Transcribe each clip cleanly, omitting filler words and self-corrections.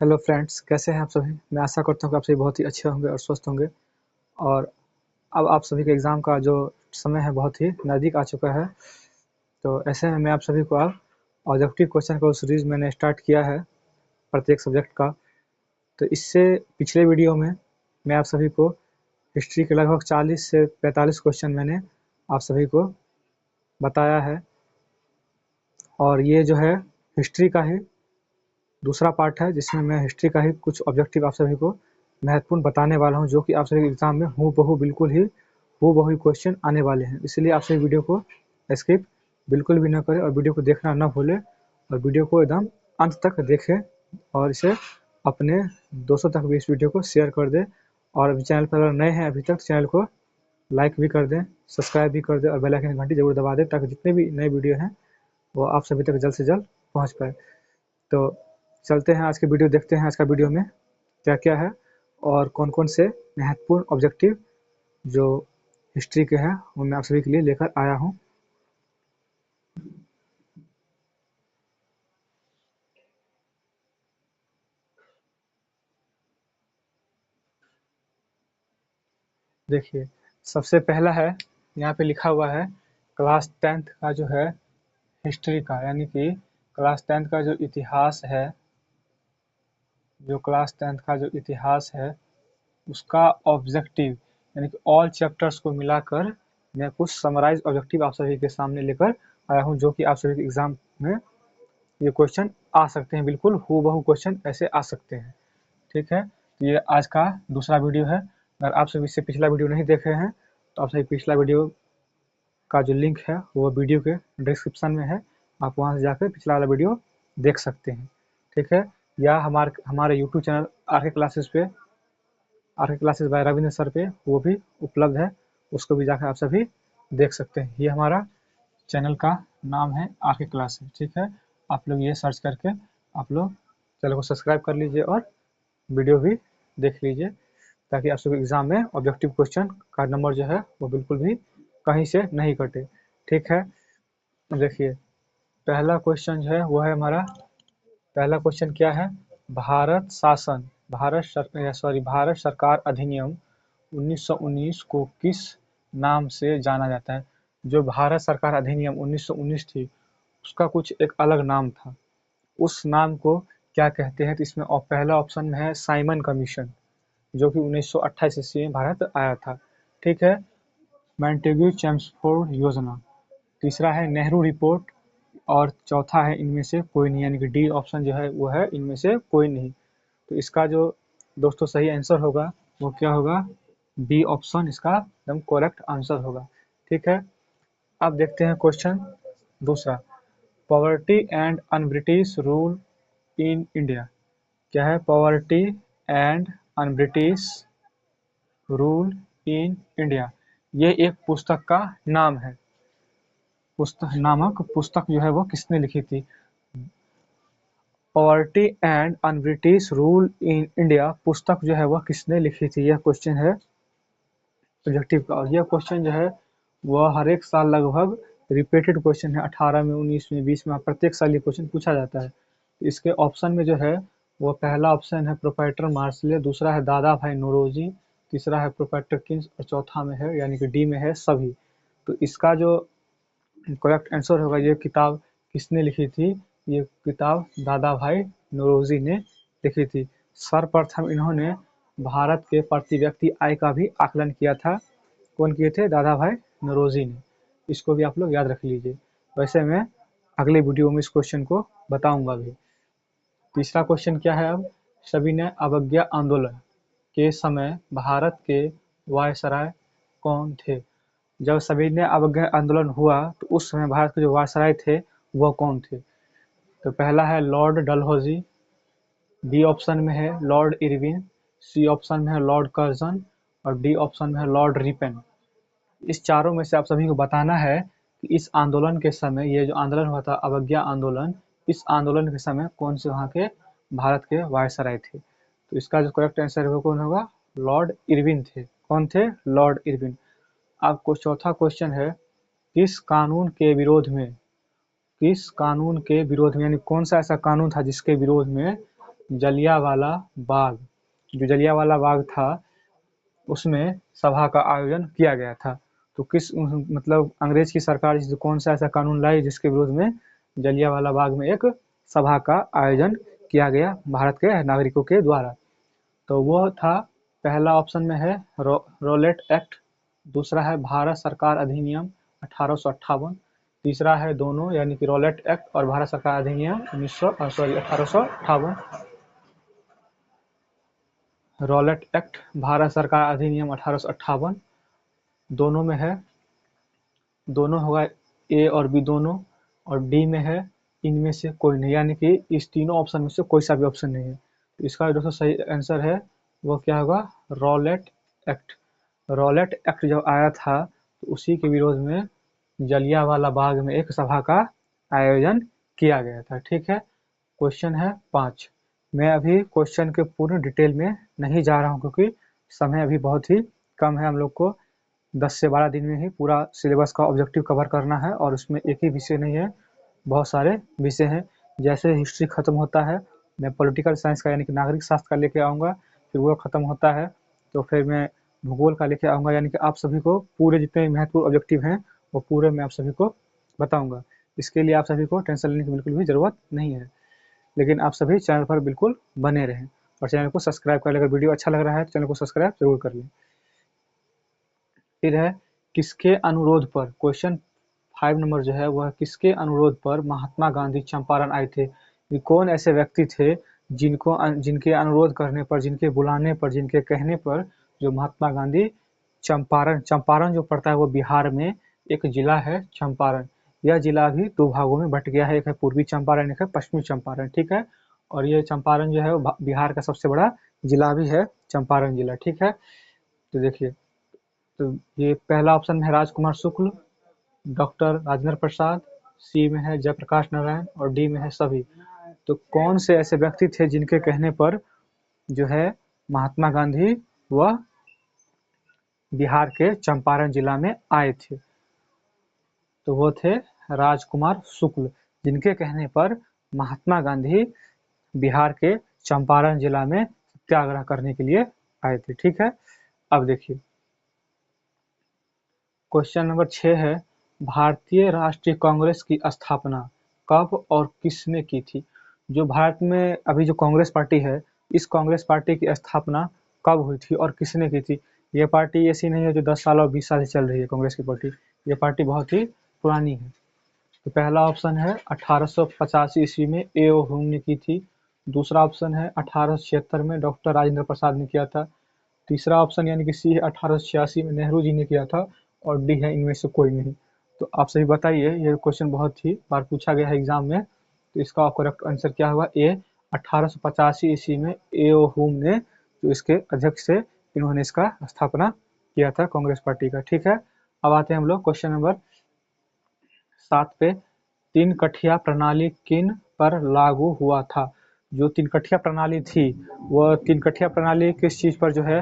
Hello friends, कैसे हैं आप सभी। मैं आशा करता हूँ कि आप सभी बहुत ही अच्छे होंगे और स्वस्थ होंगे। और अब आप सभी के एग्ज़ाम का जो समय है बहुत ही नज़दीक आ चुका है। तो ऐसे में मैं आप सभी को अब ऑब्जेक्टिव क्वेश्चन का सीरीज़ मैंने स्टार्ट किया है प्रत्येक सब्जेक्ट का। तो इससे पिछले वीडियो में मैं आप सभी को हिस्ट्री के लगभग 40 से 45 क्वेश्चन मैंने आप सभी को बताया है। और ये जो है हिस्ट्री का ही दूसरा पार्ट है, जिसमें मैं हिस्ट्री का ही कुछ ऑब्जेक्टिव आप सभी को महत्वपूर्ण बताने वाला हूं, जो कि आप सभी एग्जाम में हूबहू बिल्कुल ही हूबहू क्वेश्चन आने वाले हैं। इसलिए आप सभी वीडियो को स्किप बिल्कुल भी ना करें और वीडियो को देखना ना भूलें और वीडियो को एकदम अंत तक देखें और इसे अपने दोस्तों तक भी इस वीडियो को शेयर कर दें। और चैनल पर अगर नए हैं अभी तक, चैनल को लाइक भी कर दें, सब्सक्राइब भी कर दें और बेल आइकन घंटी जरूर दबा दें, ताकि जितने भी नए वीडियो हैं वो आप सभी तक जल्द से जल्द पहुँच पाए। तो चलते हैं आज के वीडियो, देखते हैं आज का वीडियो में क्या क्या है और कौन कौन से महत्वपूर्ण ऑब्जेक्टिव जो हिस्ट्री के हैं वो मैं आप सभी के लिए लेकर आया हूं। देखिए, सबसे पहला है, यहाँ पे लिखा हुआ है क्लास 10th का जो है हिस्ट्री का, यानी कि क्लास 10th का जो इतिहास है, उसका ऑब्जेक्टिव यानी कि ऑल चैप्टर्स को मिलाकर मैं कुछ समराइज ऑब्जेक्टिव आप सभी के सामने लेकर आया हूं, जो कि आप सभी के एग्जाम में ये क्वेश्चन आ सकते हैं। बिल्कुल हूबहू क्वेश्चन ऐसे आ सकते हैं। ठीक है, तो ये आज का दूसरा वीडियो है। अगर आप सभी इससे पिछला वीडियो नहीं देखे हैं तो आप सभी पिछला वीडियो का जो लिंक है वो वीडियो के डिस्क्रिप्शन में है, आप वहां से जाकर पिछला वाला वीडियो देख सकते हैं। ठीक है, या हमारे यूट्यूब चैनल आर के क्लासेस बाय रविंद्र सर पे वो भी उपलब्ध है, उसको भी जाकर आप सभी देख सकते हैं। ये हमारा चैनल का नाम है आर के क्लासेस। ठीक है, आप लोग ये सर्च करके आप लोग चैनल को सब्सक्राइब कर लीजिए और वीडियो भी देख लीजिए, ताकि आप सभी एग्जाम में ऑब्जेक्टिव क्वेश्चन का नंबर जो है वो बिल्कुल भी कहीं से नहीं कटे। ठीक है, देखिए पहला क्वेश्चन जो है वो है हमारा, पहला क्वेश्चन क्या है, भारत शासन भारत सरकार अधिनियम 1919 को किस नाम से जाना जाता है। जो भारत सरकार अधिनियम 1919 थी उसका कुछ एक अलग नाम था, उस नाम को क्या कहते हैं। तो इसमें पहला ऑप्शन में है साइमन कमीशन, जो कि 1928 ईस्वी में भारत आया था। ठीक है, मैंटेग्यू चेम्सफोर्ड योजना, तीसरा है नेहरू रिपोर्ट और चौथा है इनमें से कोई नहीं, यानी कि डी ऑप्शन जो है वो है इनमें से कोई नहीं। तो इसका जो दोस्तों सही आंसर होगा वो क्या होगा, बी ऑप्शन इसका एकदम करेक्ट आंसर होगा। ठीक है, अब देखते हैं क्वेश्चन दूसरा, poverty and un British rule in India. क्या है, poverty and un British rule in India, ये एक पुस्तक का नाम है। पुस्तक नामक पुस्तक जो है वो किसने लिखी थी। Poverty and un British rule in India पुस्तक जो है वह किसने लिखी थी, यह क्वेश्चन है ऑब्जेक्टिव का। और यह क्वेश्चन जो है वह हर एक साल लगभग रिपीटेड क्वेश्चन है, 18 में, 19 में, 20 में, प्रत्येक साल ये क्वेश्चन पूछा जाता है। इसके ऑप्शन में जो है वो पहला ऑप्शन है प्रोप्राइटर मार्शले, दूसरा है दादा भाई नौरोजी, तीसरा है प्रोप्राइटर किंग्स और चौथा में है यानी कि डी में है सभी। तो इसका जो करेक्ट आंसर होगा, ये किताब किसने लिखी थी, ये किताब दादा भाई नौरोजी ने लिखी थी। सर्वप्रथम इन्होंने भारत के प्रति व्यक्ति आय का भी आकलन किया था। कौन किए थे, दादा भाई नौरोजी ने। इसको भी आप लोग याद रख लीजिए। वैसे मैं अगले वीडियो में इस क्वेश्चन को बताऊंगा भी। तीसरा क्वेश्चन क्या है, अब सविनय अवज्ञा आंदोलन के समय भारत के वायसराय कौन थे। जब सविनय अवज्ञा आंदोलन हुआ तो उस समय भारत के जो वायसराय थे वह कौन थे। तो पहला है लॉर्ड डलहौजी, बी ऑप्शन में है लॉर्ड इरविन, सी ऑप्शन में है लॉर्ड कर्जन और डी ऑप्शन में है लॉर्ड रिपेन। इस चारों में से आप सभी को बताना है कि इस आंदोलन के समय, ये जो आंदोलन हुआ था अवज्ञा आंदोलन, इस आंदोलन के समय कौन से वहाँ के भारत के वायसराय थे। तो इसका जो करेक्ट आंसर है वो कौन होगा, लॉर्ड इरविन थे। कौन थे, लॉर्ड इरविन। आपको चौथा क्वेश्चन है, किस कानून के विरोध में, किस कानून के विरोध में, यानी कौन सा ऐसा कानून था जिसके विरोध में जलियांवाला बाग, जो जलियांवाला बाग था उसमें सभा का आयोजन किया गया था। तो किस मतलब अंग्रेज की सरकार कौन सा ऐसा कानून लाई जिसके विरोध में जलियांवाला बाग में एक सभा का आयोजन किया गया भारत के नागरिकों के द्वारा? तो वो था, पहला ऑप्शन में है रॉलेट एक्ट, दूसरा है भारत सरकार अधिनियम 1858, तीसरा है दोनों यानी कि रॉलेट एक्ट और भारत सरकार अधिनियम 1858। रॉलेट एक्ट, भारत सरकार अधिनियम 1858 दोनों में है, दोनों होगा ए और बी दोनों, और डी में है इनमें से कोई नहीं, यानी कि इस तीनों ऑप्शन में से कोई सा भी ऑप्शन नहीं है। तो इसका जो सही आंसर है वो क्या होगा? Rowlatt act. रॉलेट एक्ट जब आया था तो उसी के विरोध में जलियांवाला बाग में एक सभा का आयोजन किया गया था। ठीक है, क्वेश्चन है 5। मैं अभी क्वेश्चन के पूर्ण डिटेल में नहीं जा रहा हूँ क्योंकि समय अभी बहुत ही कम है, हम लोग को 10 से 12 दिन में ही पूरा सिलेबस का ऑब्जेक्टिव कवर करना है, और उसमें एक ही विषय नहीं है, बहुत सारे विषय हैं। जैसे हिस्ट्री खत्म होता है, मैं पॉलिटिकल साइंस का यानी कि नागरिक शास्त्र का लेके आऊँगा, फिर वो खत्म होता है तो फिर मैं भूगोल का लेके आऊँगा, यानी कि आप सभी को पूरे जितने महत्वपूर्ण ऑब्जेक्टिव हैं वो पूरे मैं आप सभी को बताऊँगा। इसके लिए आप सभी को टेंशन लेने की बिल्कुल भी ज़रूरत नहीं है, लेकिन आप सभी चैनल पर बिल्कुल बने रहें और चैनल को सब्सक्राइब कर लें। अगर वीडियो अच्छा लग रहा है तो चैनल को सब्सक्राइब जरूर कर लें। फिर है किसके अनुरोध पर, क्वेश्चन 5 नंबर जो है वह किसके अनुरोध पर महात्मा गांधी चंपारण आए थे? ये कौन ऐसे व्यक्ति थे जिनके अनुरोध करने पर, जिनके बुलाने पर, जिनके कहने पर जो महात्मा गांधी चंपारण जो पड़ता है वो बिहार में एक जिला है चंपारण। यह जिला भी 2 भागों में बट गया है, एक है पूर्वी चंपारण, एक है पश्चिमी चंपारण। ठीक है, और ये चंपारण जो है वो बिहार का सबसे बड़ा जिला भी है चंपारण जिला। ठीक है, तो देखिए, तो ये पहला ऑप्शन है राजकुमार शुक्ल, डॉक्टर राजेंद्र प्रसाद, सी में है जयप्रकाश नारायण और डी में है सभी। तो कौन से ऐसे व्यक्ति थे जिनके कहने पर जो है महात्मा गांधी वह बिहार के चंपारण जिला में आए थे? तो वो थे राजकुमार शुक्ल, जिनके कहने पर महात्मा गांधी बिहार के चंपारण जिला में सत्याग्रह करने के लिए आए थे। ठीक है, अब देखिए क्वेश्चन नंबर 6 है, भारतीय राष्ट्रीय कांग्रेस की स्थापना कब और किसने की थी? जो भारत में अभी जो कांग्रेस पार्टी है, इस कांग्रेस पार्टी की स्थापना कब हुई थी और किसने की थी? ये पार्टी ऐसी नहीं है जो 10 साल और 20 साल से चल रही है कांग्रेस की पार्टी, ये पार्टी बहुत ही पुरानी है। तो पहला ऑप्शन है 1885 ईस्वी में ए.ओ. ह्यूम ने की थी, दूसरा ऑप्शन है 1876 में डॉक्टर राजेंद्र प्रसाद ने किया था, तीसरा ऑप्शन यानी कि सी है 1886 में नेहरू जी ने किया था, और डी है इनमें से कोई नहीं। तो आप सभी बताइए, ये क्वेश्चन बहुत ही बार पूछा गया है एग्जाम में, तो इसका करेक्ट आंसर क्या हुआ? ए, 1885 ईस्वी में ए.ओ. ह्यूम ने जो इसके अध्यक्ष थे, इन्होंने इसका स्थापना किया था कांग्रेस पार्टी का। ठीक है, अब आते हैं हम लोग क्वेश्चन नंबर 7 पे। तीन कठिया प्रणाली किन पर लागू हुआ था? जो तीन कठिया प्रणाली थी, वह तीन कठिया प्रणाली किस चीज पर जो है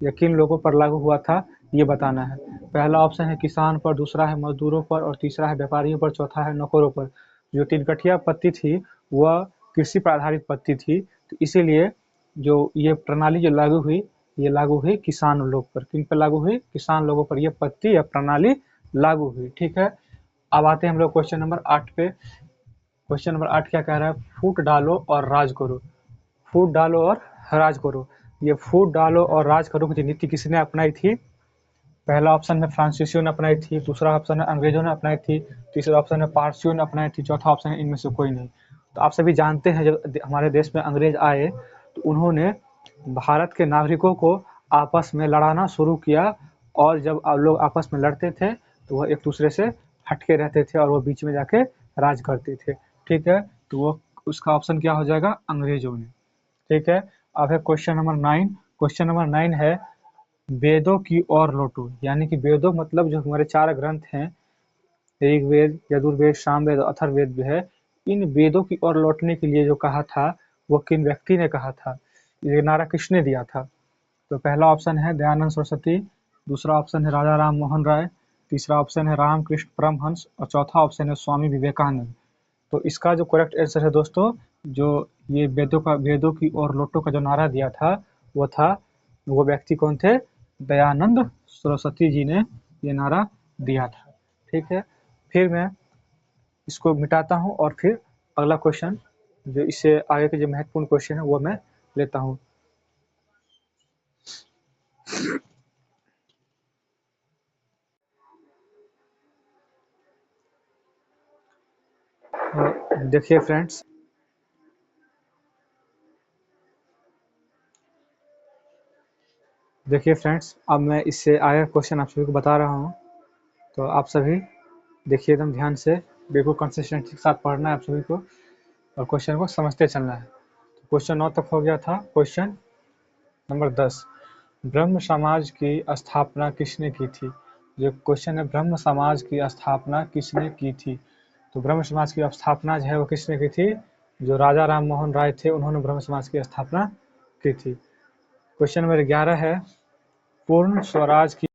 या किन लोगों पर लागू हुआ था, ये बताना है। पहला ऑप्शन है किसान पर, दूसरा है मजदूरों पर और तीसरा है व्यापारियों पर, चौथा है नौकरों पर। जो तीन कठिया पत्ती थी वह कृषि पर आधारित पत्ती थी, तो इसीलिए जो ये प्रणाली जो लागू हुई, ये लागू हुई किसान लोग पर। किन पर लागू हुई? किसान लोगों पर ये पत्ती या प्रणाली लागू हुई। ठीक है, अब आते हैं हम लोग क्वेश्चन नंबर 8 पे। क्वेश्चन नंबर 8 क्या कह रहा है? फूट डालो और राज करो। फूट डालो और राज करो, ये फूट डालो और राज करो की नीति किसने अपनाई थी? पहला ऑप्शन है फ्रांसीसियों ने अपनाई थी, दूसरा ऑप्शन है अंग्रेजों ने अपनाई थी, तीसरा ऑप्शन है पारसियों ने अपनाई थी, चौथा ऑप्शन है इनमें से कोई नहीं। तो आप सभी जानते हैं जब हमारे देश में अंग्रेज आए तो उन्होंने भारत के नागरिकों को आपस में लड़ाना शुरू किया, और जब लोग आपस में लड़ते थे तो वह एक दूसरे से हटके रहते थे और वो बीच में जाके राज करते थे। ठीक है, तो वो उसका ऑप्शन क्या हो जाएगा? अंग्रेजों ने। ठीक है, अब है क्वेश्चन नंबर 9। क्वेश्चन नंबर 9 है वेदों की ओर लौटो, यानी कि वेदों मतलब जो हमारे 4 ग्रंथ हैं, ऋग्वेद, यजुर्वेद, सामवेद और अथर्ववेद जो है, इन वेदों की ओर लौटने के लिए जो कहा था वो किन व्यक्ति ने कहा था? ये नारा किसने दिया था? तो पहला ऑप्शन है दयानंद सरस्वती, दूसरा ऑप्शन है राजा राम मोहन राय, तीसरा ऑप्शन है रामकृष्ण परमहंस और चौथा ऑप्शन है स्वामी विवेकानंद। तो इसका जो करेक्ट आंसर है दोस्तों, जो ये वेदों की और लोटो का जो नारा दिया था, वो व्यक्ति कौन थे? दयानंद सरस्वती जी ने ये नारा दिया था। ठीक है, फिर मैं इसको मिटाता हूँ और फिर अगला क्वेश्चन जो इससे आगे के जो महत्वपूर्ण क्वेश्चन है वो मैं लेता हूँ। देखिए फ्रेंड्स, अब मैं इससे आगे क्वेश्चन आप सभी को बता रहा हूँ, तो आप सभी देखिए एकदम ध्यान से, बिल्कुल कंसिस्टेंसी के साथ पढ़ना है आप सभी को और क्वेश्चन को समझते चलना है। तो क्वेश्चन 9 तक हो गया था। क्वेश्चन नंबर 10, ब्रह्म समाज की स्थापना किसने की थी? जो क्वेश्चन है, ब्रह्म समाज की स्थापना किसने की थी? तो ब्रह्म समाज की स्थापना जो है वो किसने की थी? जो राजा राम मोहन राय थे, उन्होंने ब्रह्म समाज की स्थापना की थी। क्वेश्चन नंबर 11 है, पूर्ण स्वराज की